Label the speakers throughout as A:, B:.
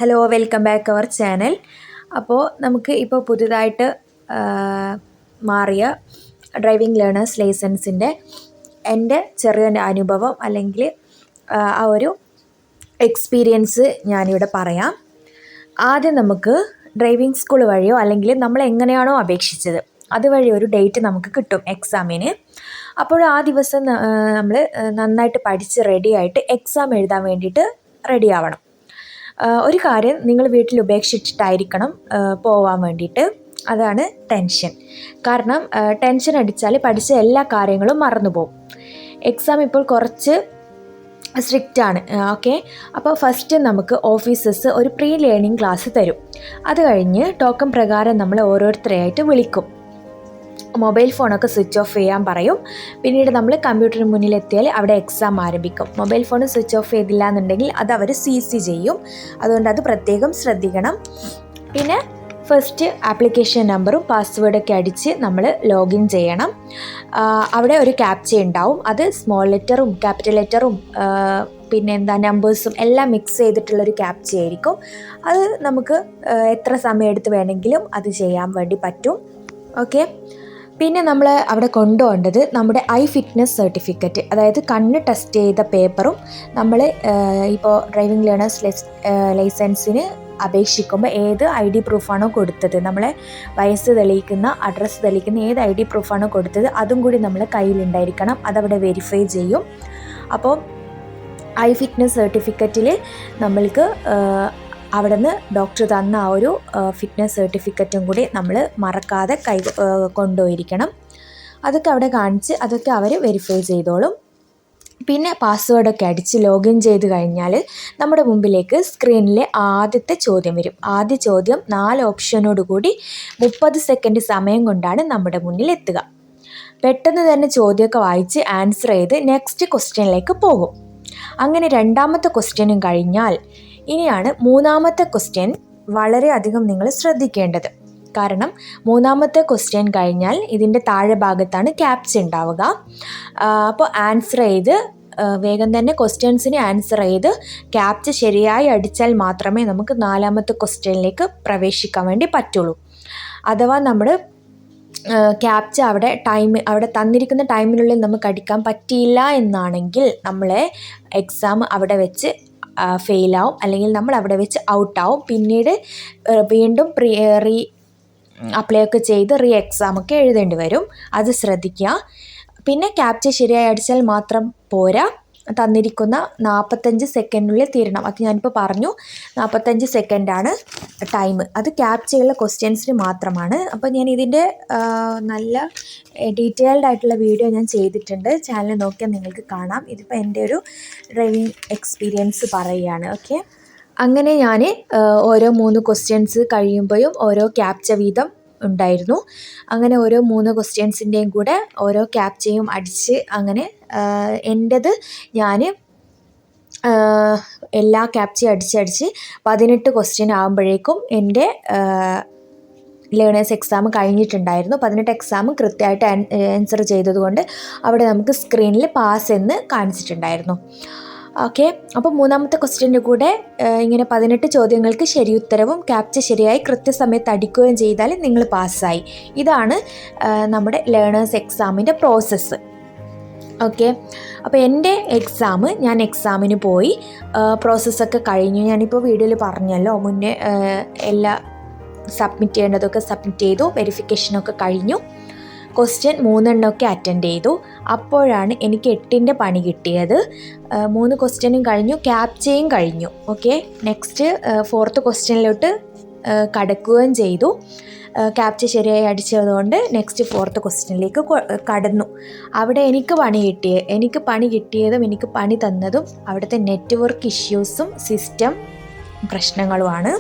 A: Hello, welcome back our channel. അപ്പോൾ നമുക്ക് ഇപ്പോൾ പുതുതായിട്ട് മാറിയ ഡ്രൈവിംഗ് ലേണേഴ്സ് ലൈസൻസിൻ്റെ എൻ്റെ ചെറിയൊരു അനുഭവം അല്ലെങ്കിൽ ആ ഒരു എക്സ്പീരിയൻസ് ഞാനിവിടെ പറയാം. ആദ്യം നമുക്ക് ഡ്രൈവിംഗ് സ്കൂൾ വഴിയോ അല്ലെങ്കിൽ നമ്മൾ എങ്ങനെയാണോ അപേക്ഷിച്ചത് അതുവഴി ഒരു ഡേറ്റ് നമുക്ക് കിട്ടും എക്സാമിന്. അപ്പോൾ ആ ദിവസം നമ്മൾ നന്നായിട്ട് പഠിച്ച് റെഡിയായിട്ട് എക്സാം എഴുതാൻ വേണ്ടിയിട്ട് റെഡി ആവണം. ഒരു കാര്യം നിങ്ങൾ വീട്ടിൽ ഉപേക്ഷിച്ചിട്ടായിരിക്കണം പോവാൻ വേണ്ടിയിട്ട്. അതാണ് ടെൻഷൻ. കാരണം ടെൻഷൻ അടിച്ചാൽ പഠിച്ച എല്ലാ കാര്യങ്ങളും മറന്നു പോകും. എക്സാം ഇപ്പോൾ കുറച്ച് സ്ട്രിക്റ്റ് ആണ്. ഓക്കെ, അപ്പോൾ ഫസ്റ്റ് നമുക്ക് ഓഫീസേഴ്സ് ഒരു പ്രീ ലേണിംഗ് ക്ലാസ് തരും. അത് കഴിഞ്ഞ് ടോക്കൺ പ്രകാരം നമ്മൾ ഓരോരുത്തരെയായിട്ട് വിളിക്കും. മൊബൈൽ ഫോണൊക്കെ സ്വിച്ച് ഓഫ് ചെയ്യാൻ പറയും. പിന്നീട് നമ്മൾ കമ്പ്യൂട്ടറിന് മുന്നിലെത്തിയാൽ അവിടെ എക്സാം ആരംഭിക്കും. മൊബൈൽ ഫോൺ സ്വിച്ച് ഓഫ് ചെയ്തില്ല എന്നുണ്ടെങ്കിൽ അത് അവർ CC ചെയ്യും. അതുകൊണ്ട് അത് പ്രത്യേകം ശ്രദ്ധിക്കണം. പിന്നെ ഫസ്റ്റ് ആപ്ലിക്കേഷൻ നമ്പറും പാസ്വേഡൊക്കെ അടിച്ച് നമ്മൾ ലോഗിൻ ചെയ്യണം. അവിടെ ഒരു ക്യാപ്ച ഉണ്ടാവും. അത് സ്മോൾ ലെറ്ററും ക്യാപിറ്റൽ ലെറ്ററും പിന്നെ നമ്പേഴ്സും എല്ലാം മിക്സ് ചെയ്തിട്ടുള്ളൊരു ക്യാപ്ച ആയിരിക്കും. അത് നമുക്ക് എത്ര സമയം എടുത്ത് വേണമെങ്കിലും അത് ചെയ്യാൻ വേണ്ടി പറ്റും. ഓക്കെ, പിന്നെ നമ്മൾ അവിടെ കൊണ്ടുപോകേണ്ടത് നമ്മുടെ ഐ ഫിറ്റ്നസ് സർട്ടിഫിക്കറ്റ്, അതായത് കണ്ണ് ടെസ്റ്റ് ചെയ്ത പേപ്പറും. നമ്മൾ ഇപ്പോൾ ഡ്രൈവിംഗ് ലേണേഴ്സ് ലൈസൻസിന് അപേക്ഷിക്കുമ്പോൾ ഏത് ID പ്രൂഫാണോ കൊടുത്തത്, നമ്മളെ വയസ്സ് തെളിയിക്കുന്ന അഡ്രസ്സ് തെളിയിക്കുന്ന ഏത് ID പ്രൂഫാണോ കൊടുത്തത് അതും കൂടി നമ്മളെ കയ്യിലുണ്ടായിരിക്കണം. അതവിടെ വെരിഫൈ ചെയ്യും. അപ്പോൾ ഐ ഫിറ്റ്നസ് സർട്ടിഫിക്കറ്റിൽ നമ്മൾക്ക് അവിടെ നിന്ന് ഡോക്ടർ തന്ന ആ ഒരു ഫിറ്റ്നസ് സർട്ടിഫിക്കറ്റും കൂടി നമ്മൾ മറക്കാതെ കൊണ്ടുപോയിരിക്കണം. അതൊക്കെ അവിടെ കാണിച്ച് അതൊക്കെ അവർ വെരിഫൈ ചെയ്തോളും. പിന്നെ പാസ്വേഡൊക്കെ അടിച്ച് ലോഗിൻ ചെയ്ത് കഴിഞ്ഞാൽ നമ്മുടെ മുമ്പിലേക്ക് സ്ക്രീനിലെ ആദ്യത്തെ ചോദ്യം വരും. ആദ്യ ചോദ്യം 4 ഓപ്ഷനോട് കൂടി 30 സെക്കൻഡ് സമയം കൊണ്ടാണ് നമ്മുടെ മുന്നിൽ എത്തുക. പെട്ടെന്ന് തന്നെ ചോദ്യമൊക്കെ വായിച്ച് ആൻസർ ചെയ്ത് നെക്സ്റ്റ് ക്വസ്റ്റ്യനിലേക്ക് പോകും. അങ്ങനെ രണ്ടാമത്തെ ക്വസ്റ്റ്യനും കഴിഞ്ഞാൽ ഇനിയാണ് മൂന്നാമത്തെ ക്വസ്റ്റ്യൻ. വളരെയധികം നിങ്ങൾ ശ്രദ്ധിക്കേണ്ടത്. കാരണം മൂന്നാമത്തെ ക്വസ്റ്റ്യൻ കഴിഞ്ഞാൽ ഇതിൻ്റെ താഴെ ഭാഗത്താണ് ക്യാപ്ച ഉണ്ടാവുക. അപ്പോൾ ആൻസർ ചെയ്ത് വേഗം തന്നെ ക്വസ്റ്റ്യൻസിന് ആൻസർ ചെയ്ത് ക്യാപ്ച ശരിയായി അടിച്ചാൽ മാത്രമേ നമുക്ക് നാലാമത്തെ ക്വസ്റ്റ്യനിലേക്ക് പ്രവേശിക്കാൻ വേണ്ടി പറ്റുള്ളൂ. അഥവാ നമ്മൾ ക്യാപ്ച അവിടെ തന്നിരിക്കുന്ന ടൈമിനുള്ളിൽ നമുക്ക് അടിക്കാൻ പറ്റിയില്ല എന്നാണെങ്കിൽ നമ്മളെ എക്സാം അവിടെ വെച്ച് ഫെയിലാവും, അല്ലെങ്കിൽ നമ്മൾ അവിടെ വെച്ച് ഔട്ടാവും. പിന്നീട് വീണ്ടും റീ അപ്ലൈ ഒക്കെ ചെയ്ത് എക്സാമൊക്കെ എഴുതേണ്ടി വരും. അത് ശ്രദ്ധിക്കുക. പിന്നെ ക്യാപ്ച ശരിയായി അടിച്ചാൽ മാത്രം പോരാ, തന്നിരിക്കുന്ന 45 സെക്കൻഡിനുള്ളിൽ തീരണം. അത് ഞാനിപ്പോൾ പറഞ്ഞു, 45 സെക്കൻഡാണ് ടൈം. അത് ക്യാപ്ചയുള്ള ക്വസ്റ്റ്യൻസിന് മാത്രമാണ്. അപ്പോൾ ഞാൻ ഇതിൻ്റെ നല്ല ഡീറ്റെയിൽഡ് ആയിട്ടുള്ള വീഡിയോ ഞാൻ ചെയ്തിട്ടുണ്ട്. ചാനൽ നോക്കിയാൽ നിങ്ങൾക്ക് കാണാം. ഇതിപ്പോൾ എൻ്റെ ഒരു ഡ്രൈവിംഗ് എക്സ്പീരിയൻസ് പറയുകയാണ്. ഓക്കെ, അങ്ങനെ ഞാൻ ഓരോ 3 ക്വസ്റ്റ്യൻസ് കഴിയുമ്പോഴും ഓരോ ക്യാപ്ച വീതം ഉണ്ടായിരുന്നു. അങ്ങനെ ഓരോ 3 ക്വസ്റ്റ്യൻസിൻ്റെയും കൂടെ ഓരോ ക്യാപ്ചയും അടിച്ച് അങ്ങനെ എൻ്റേത് ഞാൻ എല്ലാ ക്യാപ്ചയും അടിച്ച് 18 ക്വസ്റ്റ്യൻ ആകുമ്പോഴേക്കും എൻ്റെ ലേണേഴ്സ് എക്സാം കഴിഞ്ഞിട്ടുണ്ടായിരുന്നു. 18 എക്സാം കൃത്യമായിട്ട് ആൻസർ ചെയ്തതുകൊണ്ട് അവിടെ നമുക്ക് സ്ക്രീനിൽ പാസ് എന്ന് കാണിച്ചിട്ടുണ്ടായിരുന്നു. ഓക്കെ, അപ്പോൾ മൂന്നാമത്തെ ക്വസ്റ്റ്യൻ്റെ കൂടെ ഇങ്ങനെ 18 ചോദ്യങ്ങൾക്ക് ശരിയുത്തരവും ക്യാപ്ച ശരിയായി കൃത്യസമയത്ത് അടിക്കുകയും ചെയ്താൽ നിങ്ങൾ പാസ്സായി. ഇതാണ് നമ്മുടെ ലേണേഴ്സ് എക്സാമിൻ്റെ പ്രോസസ്സ്. ഓക്കെ, അപ്പോൾ എൻ്റെ ഞാൻ എക്സാമിന് പോയി. പ്രോസസ്സൊക്കെ കഴിഞ്ഞു. ഞാനിപ്പോൾ വീഡിയോയിൽ പറഞ്ഞല്ലോ മുന്നേ എല്ലാ സബ്മിറ്റ് ചെയ്യേണ്ടതൊക്കെ സബ്മിറ്റ് ചെയ്തു. വെരിഫിക്കേഷനൊക്കെ കഴിഞ്ഞു. ക്വസ്റ്റ്യൻ 3 എണ്ണമൊക്കെ അറ്റൻഡ് ചെയ്തു. അപ്പോഴാണ് എനിക്ക് 8ൻ്റെ പണി കിട്ടിയത്. 3 ക്വസ്റ്റ്യനും കഴിഞ്ഞു, ക്യാപ്ചയും കഴിഞ്ഞു. ഓക്കെ, നെക്സ്റ്റ് 4th ക്വസ്റ്റ്യനിലോട്ട് കടക്കുകയും ചെയ്തു. ക്യാപ്ച ശരിയായി അടിച്ചതുകൊണ്ട് നെക്സ്റ്റ് 4th ക്വസ്റ്റ്യനിലേക്ക് കടന്നു. അവിടെ എനിക്ക് പണി കിട്ടിയതും എനിക്ക് പണി തന്നതും അവിടുത്തെ നെറ്റ്വർക്ക് ഇഷ്യൂസും സിസ്റ്റം പ്രശ്നങ്ങളുമാണ്.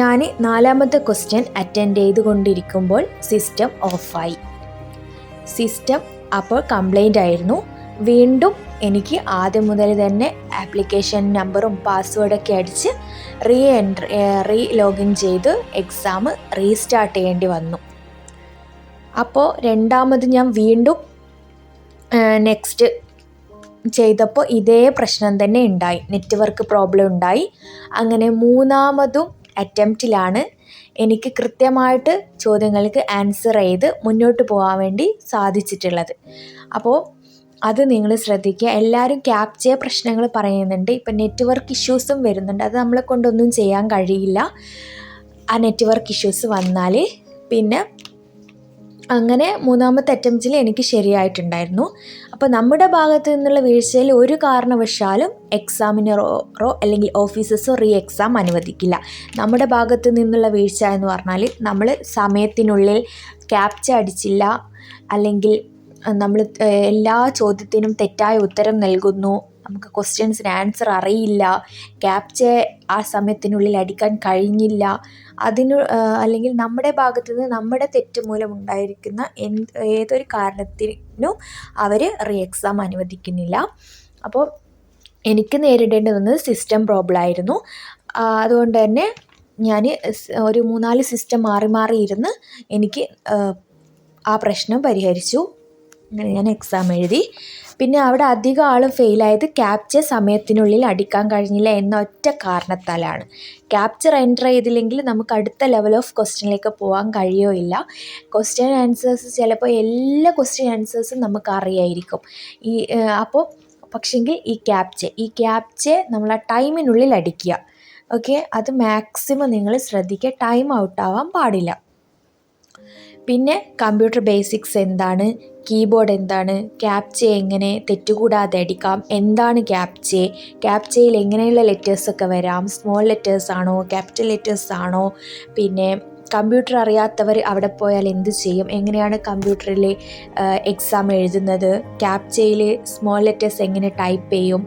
A: ഞാൻ 4ാമത്തെ ക്വസ്റ്റ്യൻ അറ്റൻഡ് ചെയ്തുകൊണ്ടിരിക്കുമ്പോൾ സിസ്റ്റം ഓഫായി. സിസ്റ്റം അപ്പോൾ കംപ്ലൈൻ്റ് ആയിരുന്നു. വീണ്ടും എനിക്ക് ആദ്യം മുതൽ തന്നെ ആപ്ലിക്കേഷൻ നമ്പറും പാസ്വേഡൊക്കെ അടിച്ച് ലോഗിൻ ചെയ്ത് എക്സാം റീസ്റ്റാർട്ട് ചെയ്യേണ്ടി വന്നു. അപ്പോൾ രണ്ടാമത് ഞാൻ വീണ്ടും നെക്സ്റ്റ് ചെയ്തപ്പോൾ ഇതേ പ്രശ്നം തന്നെ ഉണ്ടായി, നെറ്റ്വർക്ക് പ്രോബ്ലം ഉണ്ടായി. അങ്ങനെ 3ാമതും അറ്റംപ്റ്റിലാണ് എനിക്ക് കൃത്യമായിട്ട് ചോദ്യങ്ങൾക്ക് ആൻസർ ചെയ്ത് മുന്നോട്ട് പോകാൻ വേണ്ടി സാധിച്ചിട്ടുള്ളത്. അപ്പോൾ അത് നിങ്ങൾ ശ്രദ്ധിക്കുക. എല്ലാവരും ക്യാപ്ച പ്രശ്നങ്ങൾ പറയുന്നുണ്ട്. ഇപ്പം നെറ്റ്വർക്ക് ഇഷ്യൂസും വരുന്നുണ്ട്. അത് നമ്മളെ കൊണ്ടൊന്നും ചെയ്യാൻ കഴിയില്ല. ആ നെറ്റ്വർക്ക് ഇഷ്യൂസ് വന്നാൽ പിന്നെ അങ്ങനെ 3ാമത്തെ അറ്റംപ്റ്റിൽ എനിക്ക് ശരിയായിട്ടുണ്ടായിരുന്നു. അപ്പോൾ നമ്മുടെ ഭാഗത്തു നിന്നുള്ള വീഴ്ചയിൽ ഒരു കാരണവശാലും എക്സാമിനറോ അല്ലെങ്കിൽ ഓഫീസേഴ്സോ എക്സാം അനുവദിക്കില്ല. നമ്മുടെ ഭാഗത്തു നിന്നുള്ള വീഴ്ച എന്ന് പറഞ്ഞാൽ നമ്മൾ സമയത്തിനുള്ളിൽ ക്യാപ്ച അടിച്ചില്ല, അല്ലെങ്കിൽ നമ്മൾ എല്ലാ ചോദ്യത്തിനും തെറ്റായ ഉത്തരം നൽകുന്നു, നമുക്ക് ക്വസ്റ്റ്യൻസിന് ആൻസർ അറിയില്ല, ക്യാപ്ച ആ സമയത്തിനുള്ളിൽ അടിക്കാൻ കഴിഞ്ഞില്ല, അല്ലെങ്കിൽ നമ്മുടെ ഭാഗത്തു നിന്ന് നമ്മുടെ തെറ്റ് മൂലം ഉണ്ടായിരിക്കുന്ന ഏതൊരു കാരണത്തിനും അവർ എക്സാം അനുവദിക്കുന്നില്ല. അപ്പോൾ എനിക്ക് നേരിടേണ്ടി വന്നത് സിസ്റ്റം പ്രോബ്ലം ആയിരുന്നു. അതുകൊണ്ട് തന്നെ ഞാൻ ഒരു 3-4 സിസ്റ്റം മാറി ഇരുന്ന് എനിക്ക് ആ പ്രശ്നം പരിഹരിച്ചു. അങ്ങനെ ഞാൻ എക്സാം എഴുതി. പിന്നെ അവിടെ അധികം ആളും ഫെയിലായത് ക്യാപ്ച സമയത്തിനുള്ളിൽ അടിക്കാൻ കഴിഞ്ഞില്ല എന്ന ഒറ്റ കാരണത്താലാണ്. ക്യാപ്ചർ എൻ്റർ ചെയ്തില്ലെങ്കിൽ നമുക്ക് അടുത്ത ലെവൽ ഓഫ് ക്വസ്റ്റ്യനിലേക്ക് പോകാൻ കഴിയുകയില്ല. ക്വസ്റ്റ്യൻ ആൻസേഴ്സ് ചിലപ്പോൾ എല്ലാ ക്വസ്റ്റ്യൻ ആൻസേഴ്സും നമുക്ക് അറിയായിരിക്കും. അപ്പോൾ പക്ഷെങ്കിൽ ഈ ക്യാപ്ച നമ്മൾ ആ ടൈമിനുള്ളിൽ അടിക്കുക. ഓക്കെ, അത് മാക്സിമം നിങ്ങൾ ശ്രദ്ധിക്കുക, ടൈം ഔട്ട് ആവാൻ പാടില്ല. പിന്നെ കമ്പ്യൂട്ടർ ബേസിക്സ് എന്താണ്, കീബോർഡ് എന്താണ്, ക്യാപ്ച എങ്ങനെ തെറ്റുകൂടാതെ അടിക്കാം, എന്താണ് ക്യാപ്ചയിൽ എങ്ങനെയുള്ള ലെറ്റേഴ്സൊക്കെ വരാം, സ്മോൾ ലെറ്റേഴ്സ് ആണോ ക്യാപിറ്റൽ ലെറ്റേഴ്സ് ആണോ, പിന്നെ കമ്പ്യൂട്ടർ അറിയാത്തവർ അവിടെ പോയാൽ എന്ത് ചെയ്യും, എങ്ങനെയാണ് കമ്പ്യൂട്ടറിൽ എക്സാം എഴുതുന്നത്, ക്യാപ്ചയിൽ സ്മോൾ ലെറ്റേഴ്സ് എങ്ങനെ ടൈപ്പ് ചെയ്യും,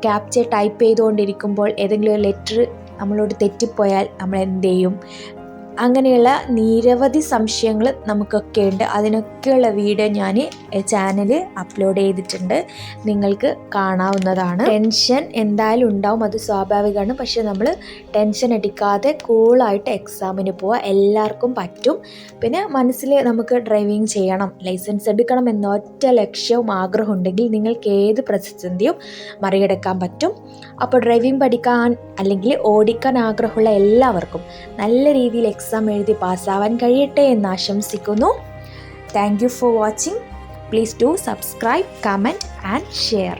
A: ക്യാപ്ച ടൈപ്പ് ചെയ്തുകൊണ്ടിരിക്കുമ്പോൾ ഏതെങ്കിലും ഒരു ലെറ്റർ നമ്മളോട് തെറ്റിപ്പോയാൽ നമ്മൾ എന്ത് ചെയ്യും, അങ്ങനെയുള്ള നിരവധി സംശയങ്ങൾ നമുക്കൊക്കെ ഉണ്ട്. അതിനൊക്കെയുള്ള വീഡിയോ ഞാൻ ചാനൽ അപ്ലോഡ് ചെയ്തിട്ടുണ്ട്, നിങ്ങൾക്ക് കാണാവുന്നതാണ്. ടെൻഷൻ എന്തായാലും ഉണ്ടാവും, അത് സ്വാഭാവികമാണ്. പക്ഷേ നമ്മൾ ടെൻഷൻ അടിക്കാതെ കൂളായിട്ട് എക്സാമിന് പോവുക, എല്ലാവർക്കും പറ്റും. പിന്നെ മനസ്സിൽ നമുക്ക് ഡ്രൈവിംഗ് ചെയ്യണം, ലൈസൻസ് എടുക്കണം എന്ന ഒറ്റ ലക്ഷ്യവും ആഗ്രഹം ഉണ്ടെങ്കിൽ നിങ്ങൾക്ക് ഏത് പ്രതിസന്ധിയും മറികടക്കാൻ പറ്റും. അപ്പോൾ ഡ്രൈവിംഗ് പഠിക്കാൻ അല്ലെങ്കിൽ ഓടിക്കാൻ ആഗ്രഹമുള്ള എല്ലാവർക്കും നല്ല രീതിയിൽ എക്സാം എഴുതി പാസ്സാവാൻ കഴിയട്ടെ എന്ന് ആശംസിക്കുന്നു. Thank you for watching. Please do subscribe, comment and share.